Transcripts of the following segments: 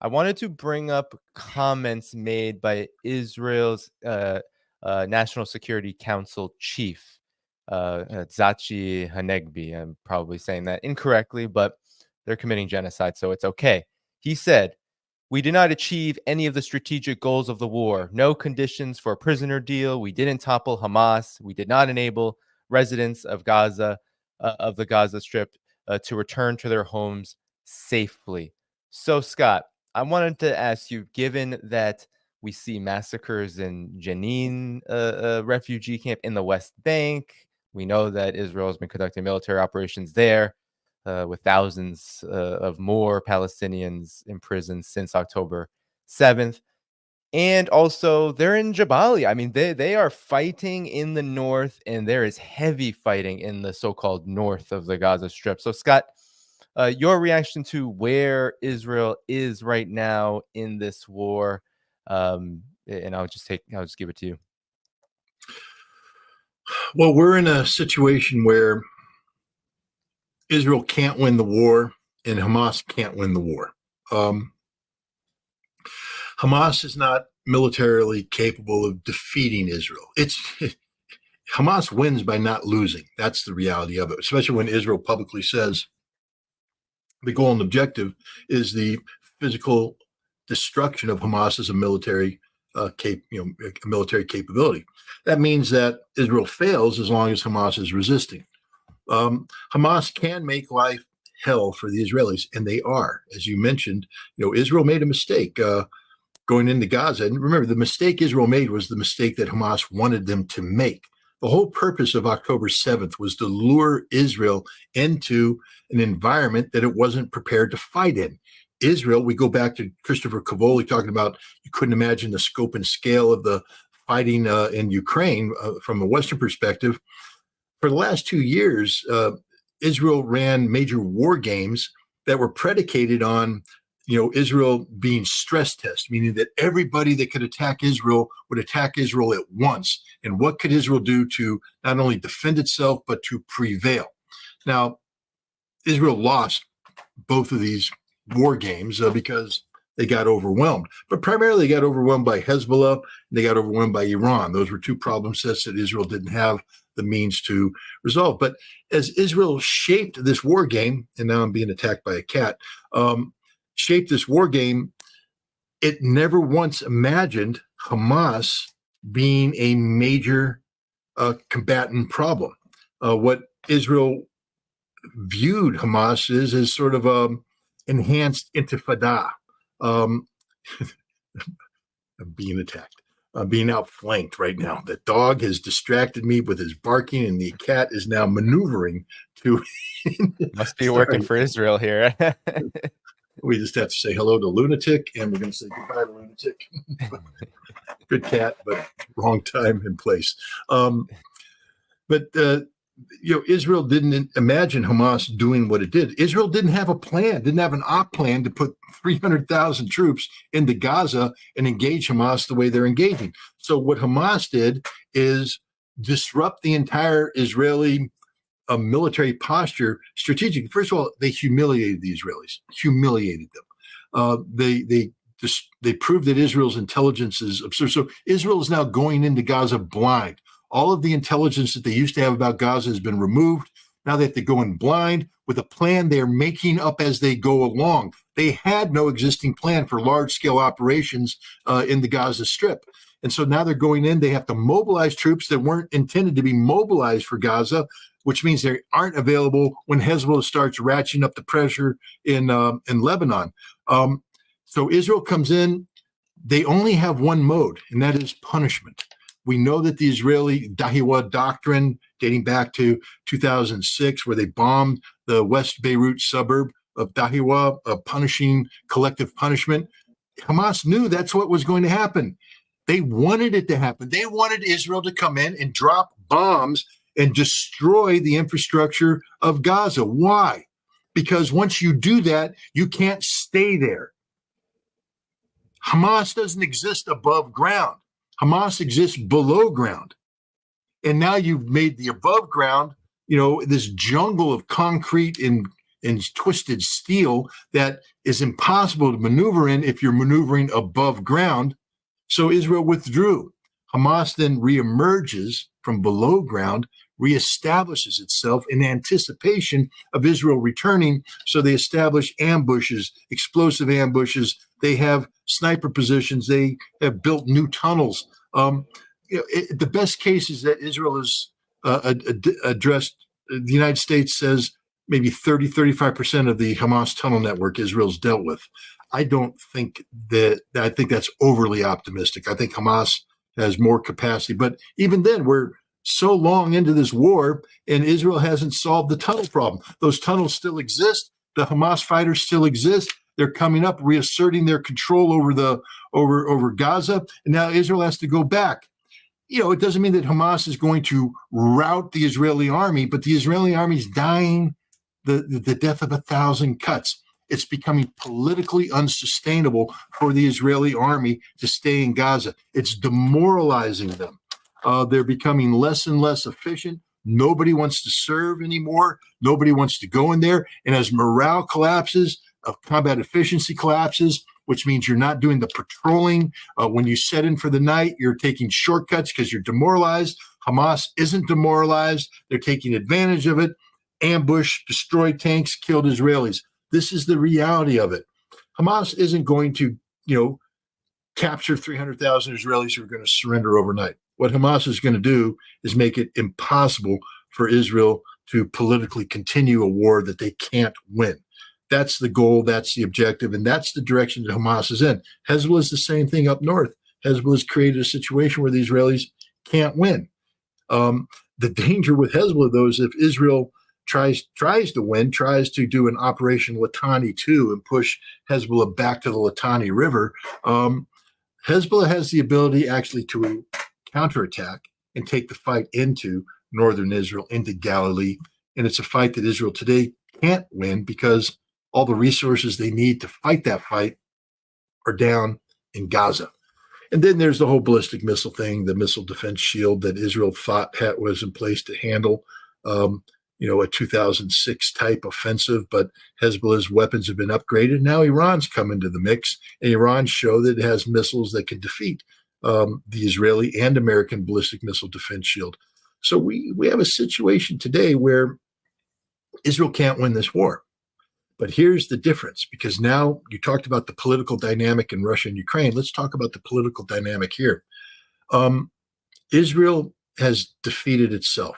I wanted to bring up comments made by Israel's National Security Council chief, Zachi Hanegbi. I'm probably saying that incorrectly, but they're committing genocide, so it's okay. He said, "We did not achieve any of the strategic goals of the war. No conditions for a prisoner deal. We didn't topple Hamas. We did not enable residents of Gaza, of the Gaza Strip, to return to their homes safely." So, Scott, I wanted to ask you, given that we see massacres in Jenin, a refugee camp in the West Bank, we know that Israel has been conducting military operations there with thousands of more Palestinians imprisoned since October 7th. And also, they're in Jabalia. I mean, they are fighting in the north, and there is heavy fighting in the so-called north of the Gaza Strip. So, Scott, your reaction to where Israel is right now in this war, and I'll just give it to you. Well, we're in a situation where Israel can't win the war and Hamas can't win the war. Hamas is not militarily capable of defeating Israel. Hamas wins by not losing. That's the reality of it, especially when Israel publicly says the goal and objective is the physical destruction of Hamas as a military military capability. That means that Israel fails as long as Hamas is resisting. Hamas can make life hell for the Israelis, and they are. As you mentioned, Israel made a mistake going into Gaza. And remember, the mistake Israel made was the mistake that Hamas wanted them to make. The whole purpose of October 7th was to lure Israel into an environment that it wasn't prepared to fight in. Israel, we go back to Christopher Cavoli talking about you couldn't imagine the scope and scale of the fighting in Ukraine from a Western perspective. For the last 2 years, Israel ran major war games that were predicated on, Israel being stress test, meaning that everybody that could attack Israel would attack Israel at once. And what could Israel do to not only defend itself, but to prevail? Now, Israel lost both of these war games because they got overwhelmed. But primarily they got overwhelmed by Hezbollah, and they got overwhelmed by Iran. Those were two problem sets that Israel didn't have the means to resolve. But as Israel shaped this war game, and now I'm being attacked by a cat, shaped this war game, it never once imagined Hamas being a major combatant problem. What Israel viewed Hamas as sort of a enhanced intifada. I'm being attacked. I'm being outflanked right now. The dog has distracted me with his barking, and the cat is now maneuvering to. Must be working for Israel here. We just have to say hello to Lunatic, and we're going to say goodbye to Lunatic. Good cat, but wrong time and place. Israel didn't imagine Hamas doing what it did. Israel didn't have a plan, didn't have an op plan to put 300,000 troops into Gaza and engage Hamas the way they're engaging. So what Hamas did is disrupt the entire Israeli military posture strategically. First of all, they humiliated the Israelis, humiliated them. They proved that Israel's intelligence is absurd. So Israel is now going into Gaza blind. All of the intelligence that they used to have about Gaza has been removed. Now they have to go in blind with a plan they're making up as they go along. They had no existing plan for large-scale operations in the Gaza Strip. And so now they're going in. They have to mobilize troops that weren't intended to be mobilized for Gaza, which means they aren't available when Hezbollah starts ratcheting up the pressure in Lebanon. So Israel comes in. They only have one mode, and that is punishment. We know that the Israeli Dahiwa doctrine, dating back to 2006, where they bombed the West Beirut suburb of Dahiwa, punishing collective punishment. Hamas knew that's what was going to happen. They wanted it to happen. They wanted Israel to come in and drop bombs and destroy the infrastructure of Gaza. Why? Because once you do that, you can't stay there. Hamas doesn't exist above ground. Hamas exists below ground. And now you've made the above ground, this jungle of concrete and and twisted steel that is impossible to maneuver in if you're maneuvering above ground. So Israel withdrew. Hamas then reemerges from below ground, reestablishes itself in anticipation of Israel returning. So they establish ambushes, explosive ambushes. They have sniper positions. They have built new tunnels. The best case is that Israel has addressed, the United States says maybe 30, 35% of the Hamas tunnel network Israel's dealt with. I don't think that, I think that's overly optimistic. I think Hamas has more capacity. But even then, we're so long into this war and Israel hasn't solved the tunnel problem. Those tunnels still exist. The Hamas fighters still exist. They're coming up, reasserting their control over Gaza. And now Israel has to go back. It doesn't mean that Hamas is going to rout the Israeli army, but the Israeli army is dying the death of 1,000 cuts. It's becoming politically unsustainable for the Israeli army to stay in Gaza. It's demoralizing them. They're becoming less and less efficient. Nobody wants to serve anymore. Nobody wants to go in there. And as morale collapses, combat efficiency collapses, which means you're not doing the patrolling. When you set in for the night, you're taking shortcuts because you're demoralized. Hamas isn't demoralized. They're taking advantage of it. Ambush, destroyed tanks, killed Israelis. This is the reality of it. Hamas isn't going to, capture 300,000 Israelis who are going to surrender overnight. What Hamas is going to do is make it impossible for Israel to politically continue a war that they can't win. That's the goal. That's the objective. And that's the direction that Hamas is in. Hezbollah is the same thing up north. Hezbollah has created a situation where the Israelis can't win. The danger with Hezbollah, though, is if Israel tries to win, tries to do an Operation Litani 2 and push Hezbollah back to the Litani River, Hezbollah has the ability actually to counterattack and take the fight into northern Israel, into Galilee. And it's a fight that Israel today can't win because all the resources they need to fight that fight are down in Gaza. And then there's the whole ballistic missile thing, the missile defense shield that Israel thought was in place to handle, a 2006 type offensive, but Hezbollah's weapons have been upgraded. Now Iran's come into the mix, and Iran showed that it has missiles that can defeat the Israeli and American ballistic missile defense shield. So we have a situation today where Israel can't win this war. But here's the difference, because now you talked about the political dynamic in Russia and Ukraine. Let's talk about the political dynamic here. Israel has defeated itself.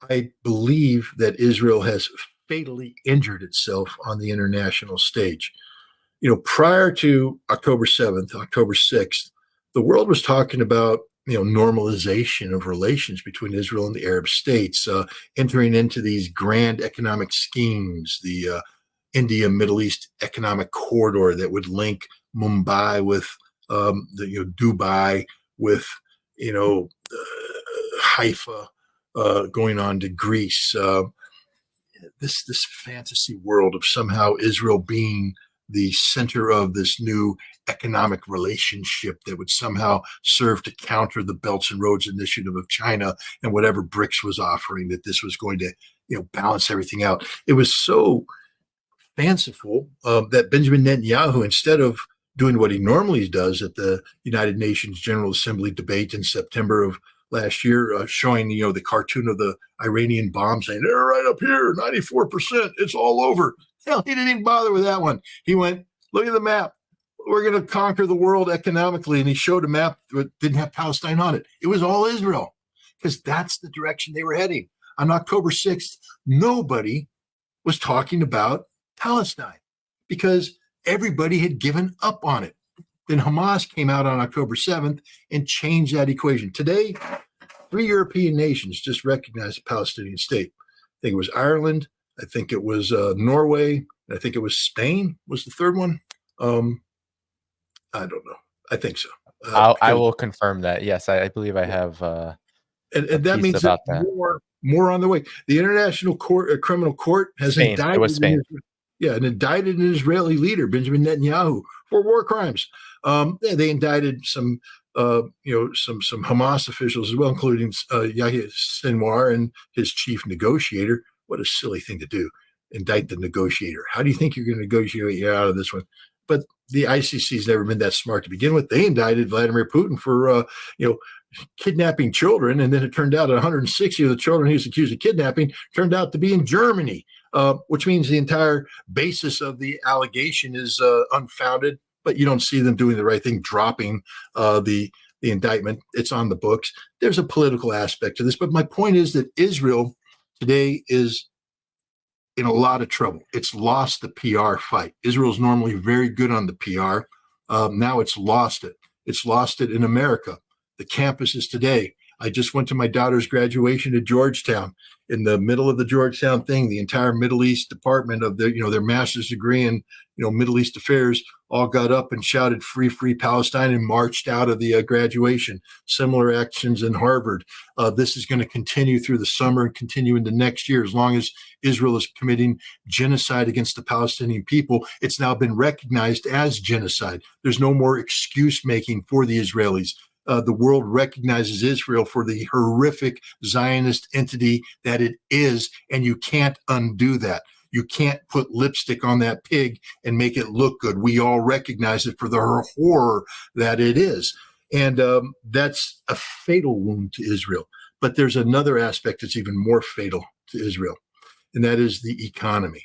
I believe that Israel has fatally injured itself on the international stage. Prior to October 7th, October 6th, the world was talking about normalization of relations between Israel and the Arab states, entering into these grand economic schemes, the India Middle East economic corridor that would link Mumbai with Dubai, with Haifa, going on to Greece. This fantasy world of somehow Israel being the center of this new economic relationship that would somehow serve to counter the Belts and Roads Initiative of China and whatever BRICS was offering, that this was going to balance everything out. It was so fanciful that Benjamin Netanyahu, instead of doing what he normally does at the United Nations General Assembly debate in September of last year, showing the cartoon of the Iranian bomb saying they're right up here, 94%, it's all over. Hell, he didn't even bother with that one. He went, look at the map. We're going to conquer the world economically. And he showed a map that didn't have Palestine on it. It was all Israel, because that's the direction they were heading. On October 6th, nobody was talking about Palestine because everybody had given up on it. Then Hamas came out on October 7th and changed that equation. Today, 3 European nations just recognized a Palestinian state. I think it was Ireland. I think it was Norway. I think it was Spain was the third one. I don't know. I think so. I will confirm that. Yes, I believe I have and that means about that that. More on the way. The International Criminal Court has Spain. indicted. It was Spain. An indicted an Israeli leader, Benjamin Netanyahu, for war crimes. They indicted some Hamas officials as well, including Yahya Sinwar and his chief negotiator. What a silly thing to do. indict the negotiator. How do you think you're going to negotiate out of this one? But the ICC's never been that smart to begin with. They indicted Vladimir Putin for, kidnapping children, and then it turned out 160 of the children he was accused of kidnapping turned out to be in Germany, which means the entire basis of the allegation is unfounded. But you don't see them doing the right thing, dropping the indictment. It's on the books. There's a political aspect to this, but my point is that Israel today is in a lot of trouble. It's lost the PR fight. Israel's normally very good on the PR. Now it's lost it. It's lost it in America. The campuses today. I just went to my daughter's graduation at Georgetown. In the middle of the Georgetown thing, the entire Middle East department of their master's degree in Middle East affairs all got up and shouted "Free, free Palestine" and marched out of the graduation. Similar actions in Harvard. This is going to continue through the summer and continue into next year as long as Israel is committing genocide against the Palestinian people. It's now been recognized as genocide. There's no more excuse making for the Israelis. The world recognizes Israel for the horrific Zionist entity that it is, and you can't undo that. You can't put lipstick on that pig and make it look good. We all recognize it for the horror that it is. And that's a fatal wound to Israel. But there's another aspect that's even more fatal to Israel, and that is the economy.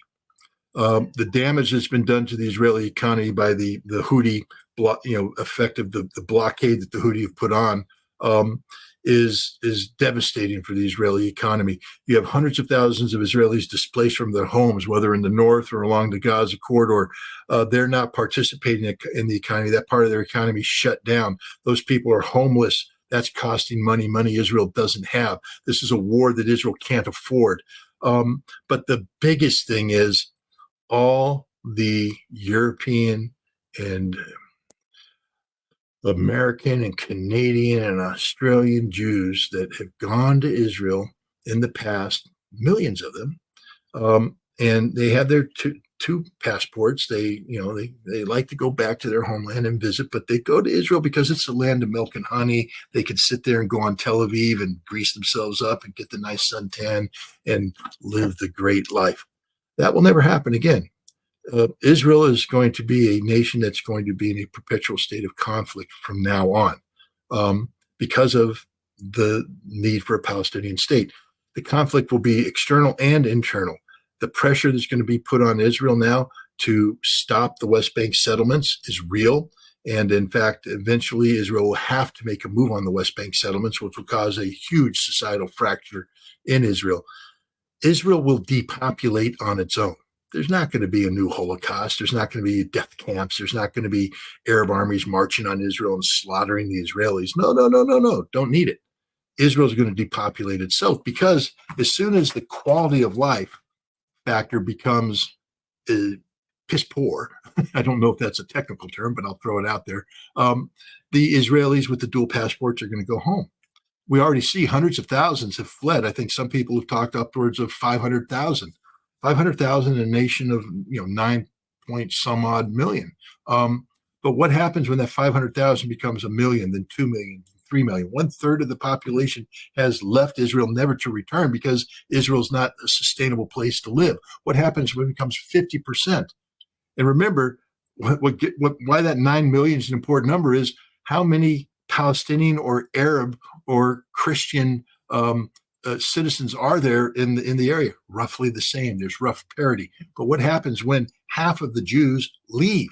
The damage that's been done to the Israeli economy by the Houthi effect of the blockade that the Houthi have put on is devastating for the Israeli economy. You have hundreds of thousands of Israelis displaced from their homes, whether in the north or along the Gaza corridor. They're not participating in the economy. That part of their economy shut down. Those people are homeless. That's costing money Israel doesn't have. This is a war that Israel can't afford. But the biggest thing is all the European and American and Canadian and Australian Jews that have gone to Israel in the past, millions of them, and they have their two passports. They like to go back to their homeland and visit, but they go to Israel because it's the land of milk and honey. They could sit there and go on Tel Aviv and grease themselves up and get the nice suntan and live the great life. That will never happen again. Israel is going to be a nation that's going to be in a perpetual state of conflict from now on because of the need for a Palestinian state. The conflict will be external and internal. The pressure that's going to be put on Israel now to stop the West Bank settlements is real. And in fact, eventually Israel will have to make a move on the West Bank settlements, which will cause a huge societal fracture in Israel. Israel will depopulate on its own. There's not going to be a new Holocaust. There's not going to be death camps. There's not going to be Arab armies marching on Israel and slaughtering the Israelis. No. Don't need it. Israel's going to depopulate itself because as soon as the quality of life factor becomes piss poor, I don't know if that's a technical term, but I'll throw it out there. The Israelis with the dual passports are going to go home. We already see hundreds of thousands have fled. I think some people have talked upwards of 500,000. 500,000 in a nation of 9 point some odd million. But what happens when that 500,000 becomes a million, then 2 million, 3 million? 1/3 of the population has left Israel, never to return because Israel's not a sustainable place to live. What happens when it becomes 50%? And remember, why that 9 million is an important number is how many Palestinian or Arab or Christian citizens are there in the area? Roughly the same. There's rough parity. But what happens when half of the Jews leave?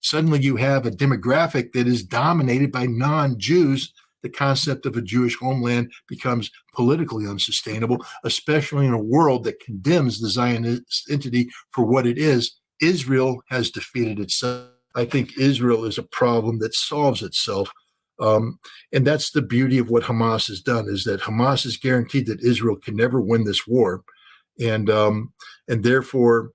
Suddenly you have a demographic that is dominated by non-Jews. The concept of a Jewish homeland becomes politically unsustainable, especially in a world that condemns the Zionist entity for what it is. Israel has defeated itself. I think Israel is a problem that solves itself. And that's the beauty of what Hamas has done, is that Hamas has guaranteed that Israel can never win this war. And therefore,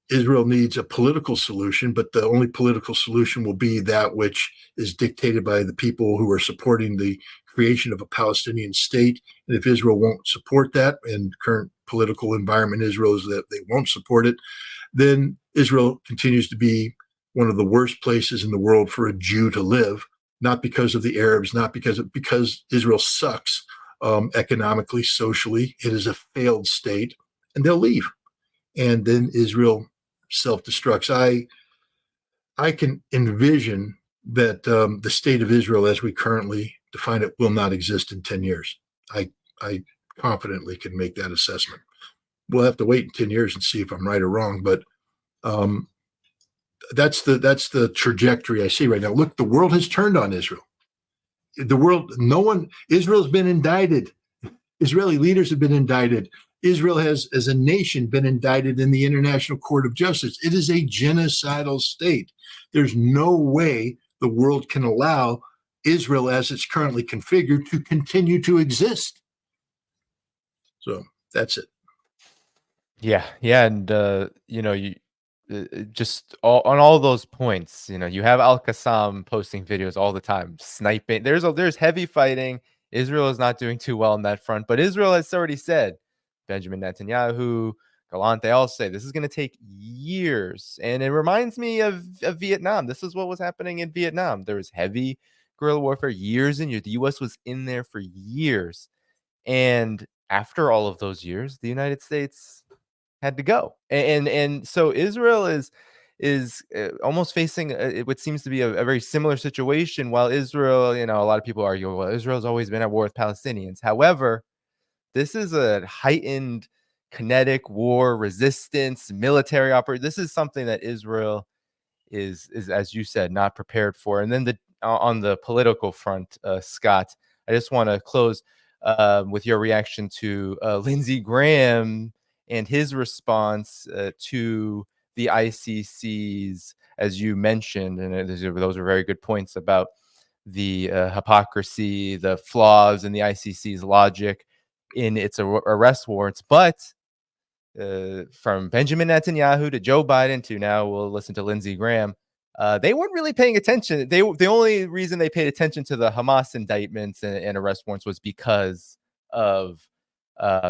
Israel needs a political solution, but the only political solution will be that which is dictated by the people who are supporting the creation of a Palestinian state. And if Israel won't support that, and current political environment in Israel is that they won't support it, then Israel continues to be one of the worst places in the world for a Jew to live. Not because of the Arabs, not because Israel sucks economically, socially. It is a failed state, and they'll leave. and then Israel self-destructs. I can envision that the state of Israel, as we currently define it, will not exist in 10 years. I confidently can make that assessment. We'll have to wait in 10 years and see if I'm right or wrong, but um, that's the trajectory I see right now. Look, the world has turned on Israel. The world, no one, Israel's been indicted. Israeli leaders have been indicted. Israel has, as a nation, been indicted in the International Court of Justice. It is a genocidal state. There's no way the world can allow Israel, as it's currently configured, to continue to exist. So that's it. Yeah, yeah, and you just on all those points, you have Al Qassam posting videos all the time, sniping. There's heavy fighting. Israel is not doing too well on that front, but Israel has already said, Benjamin Netanyahu, Gallant, they all say this is going to take years, and it reminds me of Vietnam. This is what was happening in Vietnam. There was heavy guerrilla warfare, years and years. The U.S. was in there for years, and after all of those years, the United States had to go. And so Israel is almost facing what seems to be a very similar situation. While Israel, a lot of people argue, well, Israel's always been at war with Palestinians. However, this is a heightened kinetic war, resistance, military operation. This is something that Israel is as you said, not prepared for. And then on the political front, Scott, I just want to close with your reaction to Lindsey Graham and his response to the ICC's, as you mentioned, and those are very good points about the hypocrisy, the flaws in the ICC's logic in its arrest warrants. But from Benjamin Netanyahu to Joe Biden to now we'll listen to Lindsey Graham, they weren't really paying attention. The only reason they paid attention to the Hamas indictments and arrest warrants was because of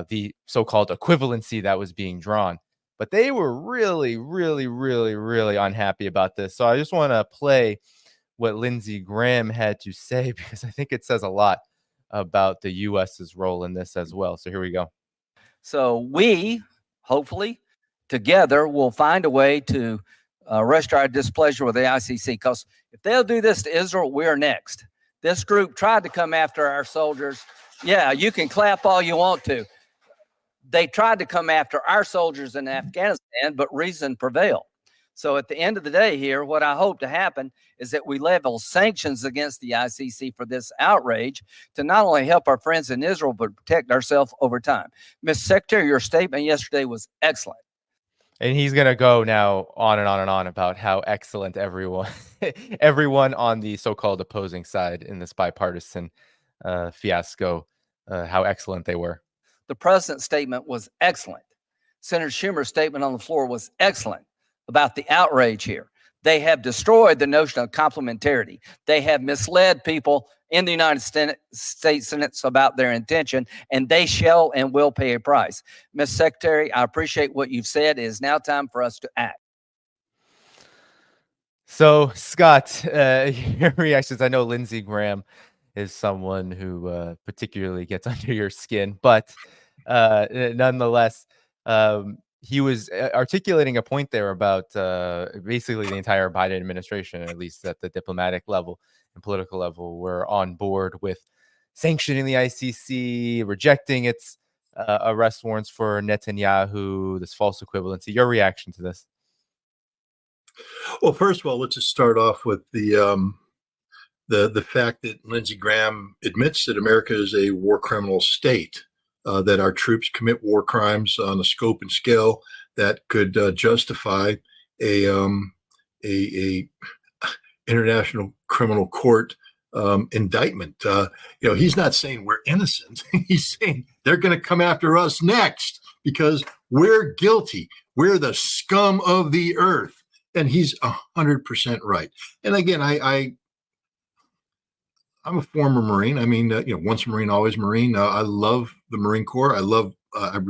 the so-called equivalency that was being drawn. But they were really, really, really, really unhappy about this. So I just want to play what Lindsey Graham had to say because I think it says a lot about the U.S.'s role in this as well. So here we go. So we, hopefully, together will find a way to register our displeasure with the ICC, because if they'll do this to Israel, we're next. This group tried to come after our soldiers. Yeah, you can clap all you want to. They tried to come after our soldiers in Afghanistan, but reason prevailed. So at the end of the day here, what I hope to happen is that we level sanctions against the ICC for this outrage to not only help our friends in Israel, but protect ourselves over time. Mr. Secretary, your statement yesterday was excellent. And he's going to go now on and on and on about how excellent everyone on the so-called opposing side in this bipartisan fiasco, how excellent they were. The president's statement was excellent. Senator Schumer's statement on the floor was excellent about the outrage here. They have destroyed the notion of complementarity. They have misled people in the United States Senate about their intention, and they shall and will pay a price. Ms. Secretary, I appreciate what you've said. It is now time for us to act. So, Scott, your reactions. I know Lindsey Graham is someone who particularly gets under your skin, but nonetheless, he was articulating a point there about basically the entire Biden administration, at least at the diplomatic level and political level, were on board with sanctioning the ICC, rejecting its arrest warrants for Netanyahu, this false equivalency. Your reaction to this? Well, first of all, let's just start off with the fact that Lindsey Graham admits that America is a war criminal state, that our troops commit war crimes on a scope and scale that could justify a international criminal court indictment. He's not saying we're innocent. He's saying they're going to come after us next because we're guilty. We're the scum of the earth. And he's 100% right. And again, I'm a former Marine. I mean, once a Marine, always Marine. I love the Marine Corps. I love. I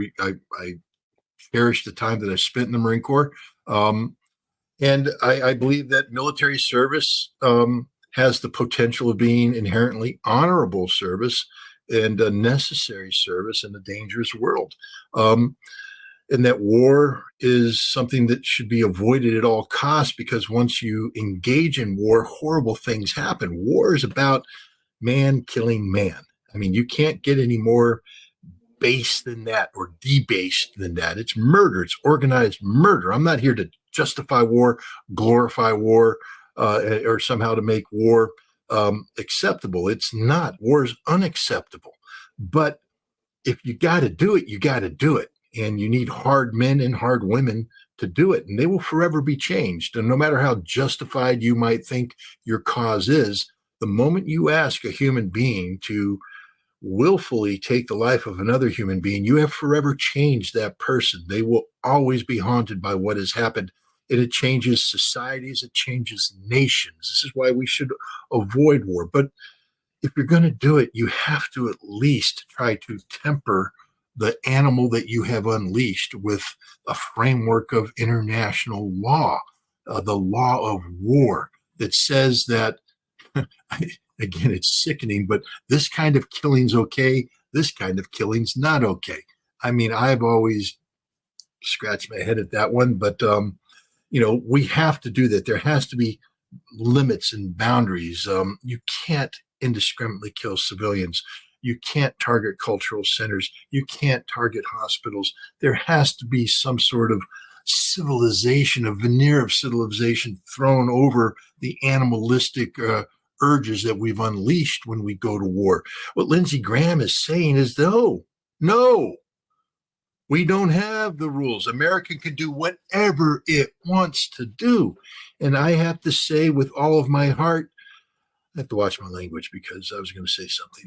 cherish the time that I spent in the Marine Corps, and I believe that military service has the potential of being inherently honorable service and a necessary service in a dangerous world. and that war is something that should be avoided at all costs, because once you engage in war, horrible things happen. War is about man killing man. I mean, you can't get any more base than that or debased than that. It's murder. It's organized murder. I'm not here to justify war, glorify war, or somehow to make war acceptable. It's not. War is unacceptable. But if you got to do it, you got to do it. And you need hard men and hard women to do it. And they will forever be changed. And no matter how justified you might think your cause is, the moment you ask a human being to willfully take the life of another human being, you have forever changed that person. They will always be haunted by what has happened. And it changes societies, it changes nations. This is why we should avoid war. But if you're going to do it, you have to at least try to temper the animal that you have unleashed with a framework of international law, the law of war that says that, again, it's sickening, but this kind of killing's okay, this kind of killing's not okay. I mean, I've always scratched my head at that one, but, we have to do that. There has to be limits and boundaries. You can't indiscriminately kill civilians. You can't target cultural centers. You can't target hospitals. There has to be some sort of civilization, a veneer of civilization thrown over the animalistic urges that we've unleashed when we go to war. What Lindsey Graham is saying is, no, we don't have the rules. America can do whatever it wants to do. And I have to say with all of my heart, I have to watch my language because I was going to say something.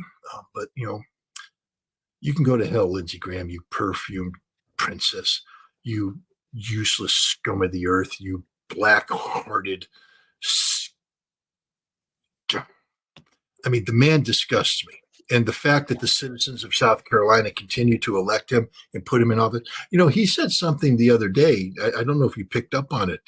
But, you can go to hell, Lindsey Graham, you perfumed princess, you useless scum of the earth, you black-hearted. I mean, the man disgusts me. And the fact that the citizens of South Carolina continue to elect him and put him in office. He said something the other day. I don't know if you picked up on it.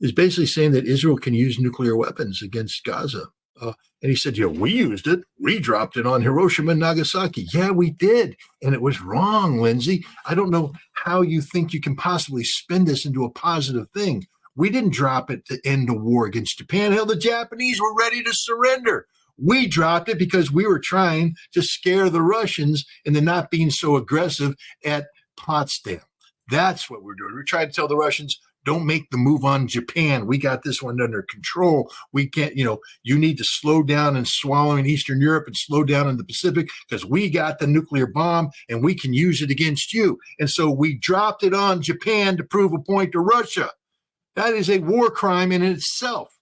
Is basically saying that Israel can use nuclear weapons against Gaza. And he said, we used it. We dropped it on Hiroshima and Nagasaki. Yeah, we did. And it was wrong, Lindsey. I don't know how you think you can possibly spin this into a positive thing. We didn't drop it to end the war against Japan. Hell, the Japanese were ready to surrender. We dropped it because we were trying to scare the Russians into not being so aggressive at Potsdam. That's what we're doing. We're trying to tell the Russians, don't make the move on Japan. We got this one under control. We can't, you need to slow down and swallow in Eastern Europe and slow down in the Pacific because we got the nuclear bomb and we can use it against you. And so we dropped it on Japan to prove a point to Russia. That is a war crime in itself.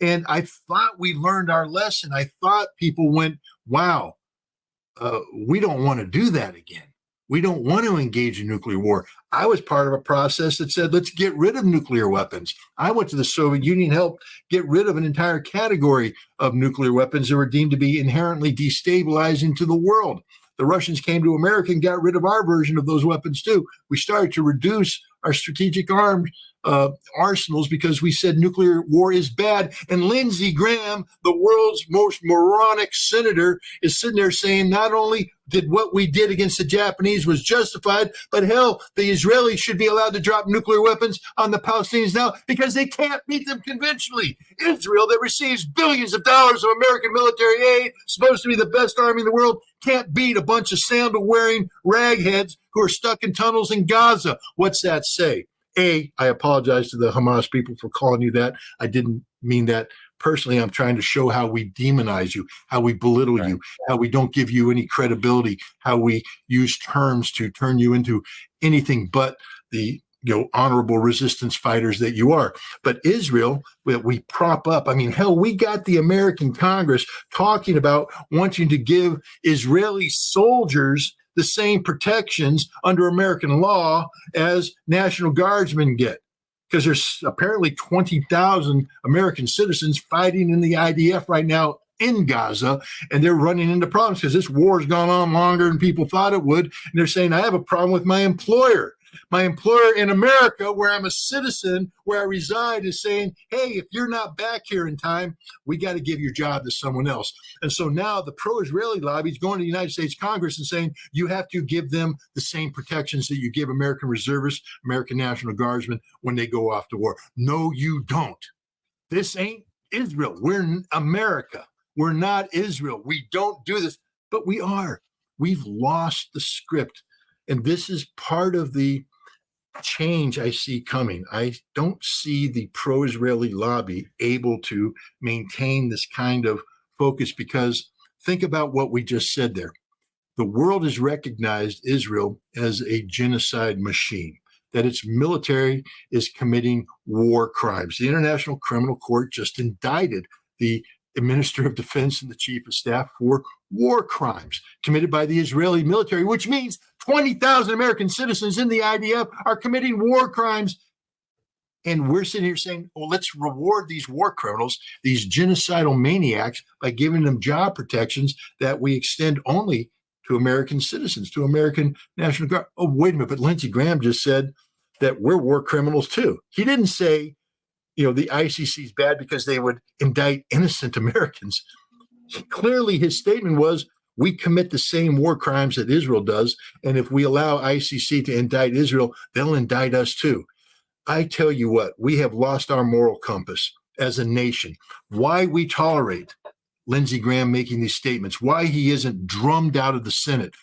And I thought we learned our lesson. I thought people went, wow, we don't want to do that again. We don't want to engage in nuclear war. I was part of a process that said, let's get rid of nuclear weapons. I went to the Soviet Union, helped get rid of an entire category of nuclear weapons that were deemed to be inherently destabilizing to the world. The Russians came to America and got rid of our version of those weapons too. We started to reduce our strategic arms arsenals because we said nuclear war is bad. And Lindsey Graham, the world's most moronic senator, is sitting there saying not only did what we did against the Japanese was justified, but hell, the Israelis should be allowed to drop nuclear weapons on the Palestinians now because they can't beat them conventionally. Israel, that receives billions of dollars of American military aid, supposed to be the best army in the world, can't beat a bunch of sandal-wearing ragheads who are stuck in tunnels in Gaza. What's that say? I apologize to the Hamas people for calling you that. I didn't mean that personally. I'm trying to show how we demonize you, how we belittle you, how we don't give you any credibility, how we use terms to turn you into anything but the honorable resistance fighters that you are. But Israel, we prop up. I mean, hell, we got the American Congress talking about wanting to give Israeli soldiers the same protections under American law as National Guardsmen get. Because there's apparently 20,000 American citizens fighting in the IDF right now in Gaza, and they're running into problems because this war has gone on longer than people thought it would. And they're saying, I have a problem with my employer. My employer in America, where I'm a citizen, where I reside, is saying, hey, if you're not back here in time, we got to give your job to someone else. And so now the pro-Israeli lobby is going to the United States Congress and saying, you have to give them the same protections that you give American reservists, American National Guardsmen when they go off to war. No, you don't. This ain't Israel. We're America. We're not Israel. We don't do this, but we are. We've lost the script. And this is part of the change I see coming. I don't see the pro-Israeli lobby able to maintain this kind of focus, because think about what we just said there. The world has recognized Israel as a genocide machine, that its military is committing war crimes. The International Criminal Court just indicted the Minister of Defense and the Chief of Staff for war crimes committed by the Israeli military, which means 20,000 American citizens in the IDF are committing war crimes. And we're sitting here saying, well, let's reward these war criminals, these genocidal maniacs, by giving them job protections that we extend only to American citizens, to American National Guard. Oh, wait a minute, but Lindsey Graham just said that we're war criminals too. He didn't say, the ICC is bad because they would indict innocent Americans. Clearly, his statement was, we commit the same war crimes that Israel does, and if we allow ICC to indict Israel, they'll indict us too. I tell you what, we have lost our moral compass as a nation. Why we tolerate Lindsey Graham making these statements, why he isn't drummed out of the Senate,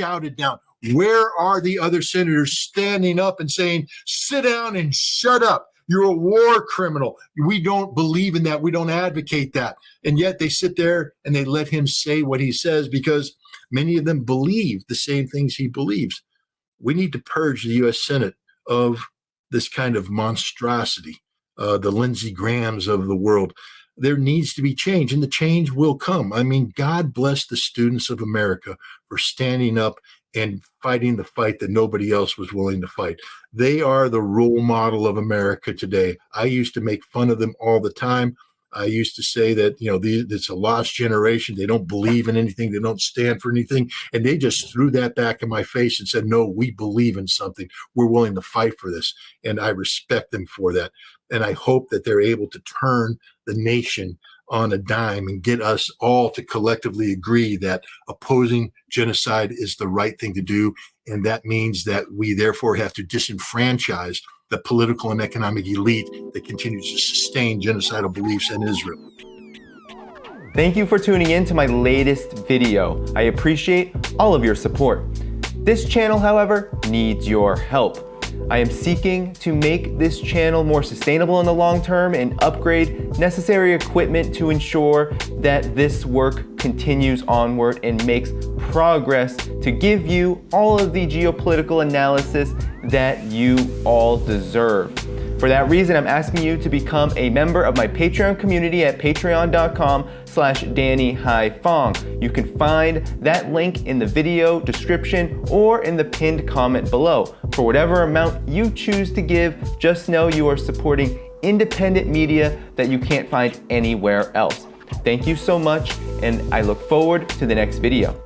shouted down. Where are the other senators standing up and saying, sit down and shut up? You're a war criminal. We don't believe in that. We don't advocate that. And yet they sit there and they let him say what he says, because many of them believe the same things he believes. We need to purge the U.S. Senate of this kind of monstrosity, the Lindsey Grahams of the world. There needs to be change, and the change will come. I mean, God bless the students of America for standing up and fighting the fight that nobody else was willing to fight. They are the role model of America today. I used to make fun of them all the time. I used to say that, it's a lost generation. They don't believe in anything. They don't stand for anything. And they just threw that back in my face and said, no, we believe in something. We're willing to fight for this. And I respect them for that. And I hope that they're able to turn the nation on a dime and get us all to collectively agree that opposing genocide is the right thing to do. And that means that we therefore have to disenfranchise the political and economic elite that continues to sustain genocidal beliefs in Israel. Thank you for tuning in to my latest video. I appreciate all of your support. This channel, however, needs your help. I am seeking to make this channel more sustainable in the long term and upgrade necessary equipment to ensure that this work continues onward and makes progress to give you all of the geopolitical analysis that you all deserve. For that reason, I'm asking you to become a member of my Patreon community at patreon.com/DannyHaiFong. You can find that link in the video description or in the pinned comment below. For whatever amount you choose to give, just know you are supporting independent media that you can't find anywhere else. Thank you so much, and I look forward to the next video.